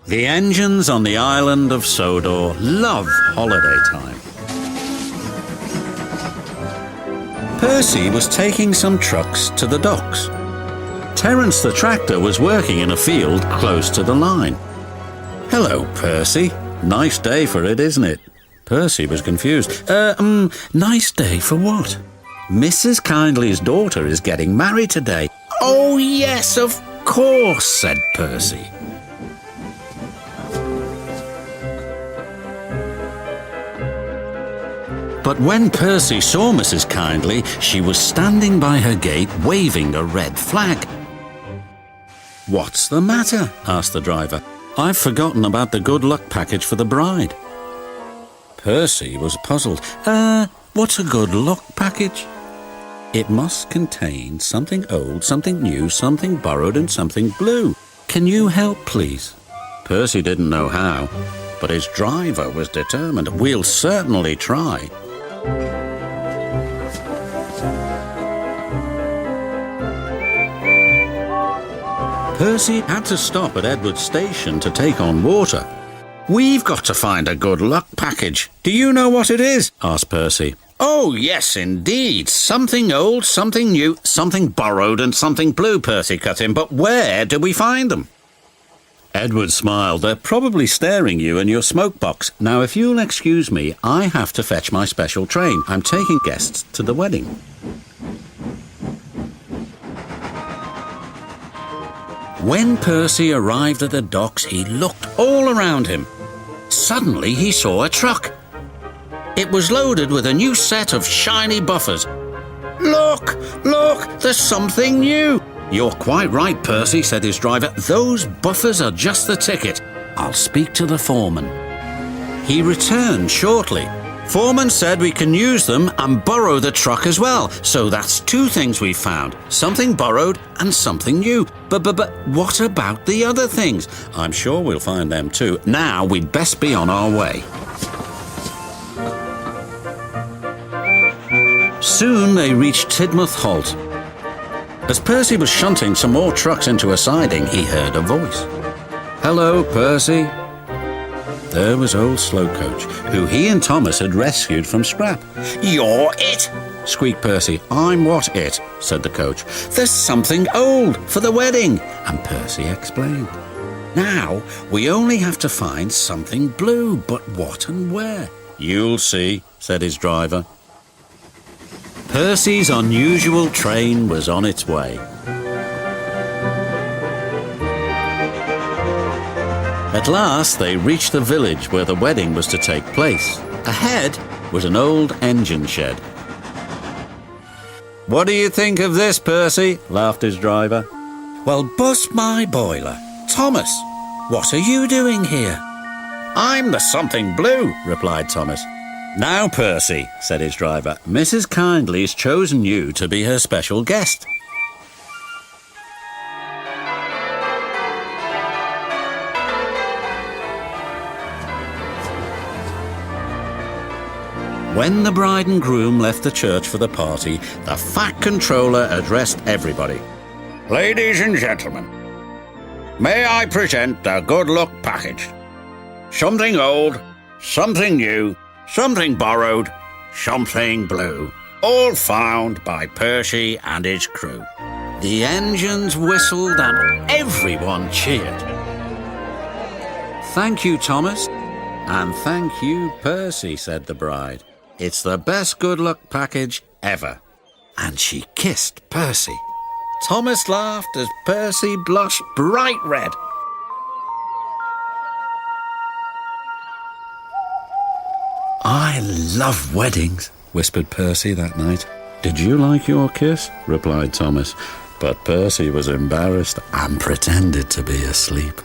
The engines on the island of Sodor love holiday time. Percy was taking some trucks to the docks. Terence the tractor was working in a field close to the line. "Hello, Percy. Nice day for it, isn't it?" Percy was confused. Nice day for what?" "Mrs. Kindly's daughter is getting married today." "Oh, yes, of course," said Percy. But when Percy saw Mrs. Kindly, she was standing by her gate waving a red flag. "What's the matter?" asked the driver. "I've forgotten about the good luck package for the bride." Percy was puzzled. What's a good luck package?" "It must contain something old, something new, something borrowed and something blue. Can you help, please?" Percy didn't know how, but his driver was determined. "We'll certainly try." Percy had to stop at Edward's station to take on water. "We've got to find a good luck package. Do you know what it is?" asked Percy. "Oh, yes, indeed. Something old, something new, something borrowed and something blue," Percy cut in. "But where do we find them?" Edward smiled. "They're probably staring you in your smoke box. Now, if you'll excuse me, I have to fetch my special train. I'm taking guests to the wedding." When Percy arrived at the docks, he looked all around him. Suddenly, he saw a truck. It was loaded with a new set of shiny buffers. Look, there's something new." "You're quite right, Percy," said his driver. "Those buffers are just the ticket. I'll speak to the foreman." He returned shortly. "Foreman said we can use them and borrow the truck as well. So that's two things we found. Something borrowed and something new. But what about the other things?" "I'm sure we'll find them too. Now we'd best be on our way." Soon they reached Tidmouth Halt. As Percy was shunting some more trucks into a siding, he heard a voice. "Hello, Percy." There was old Slowcoach, who he and Thomas had rescued from scrap. "You're it!" squeaked Percy. "I'm what it?" said the coach. "There's something old for the wedding," and Percy explained. "Now, we only have to find something blue, but what and where?" "You'll see," said his driver. Percy's unusual train was on its way. At last they reached the village where the wedding was to take place. Ahead was an old engine shed. "What do you think of this, Percy?" laughed his driver. "Well, bust my boiler. Thomas, what are you doing here?" "I'm the something blue," replied Thomas. "Now, Percy," said his driver, "Mrs. Kindly's chosen you to be her special guest." When the bride and groom left the church for the party, the Fat Controller addressed everybody. "Ladies and gentlemen, may I present the good luck package? Something old, something new, something borrowed, something blue, all found by Percy and his crew." The engines whistled and everyone cheered. "Thank you, Thomas." "And thank you, Percy," said the bride. "It's the best good luck package ever." And she kissed Percy. Thomas laughed as Percy blushed bright red. "I love weddings," whispered Percy that night. "Did you like your kiss?" replied Thomas. But Percy was embarrassed and pretended to be asleep.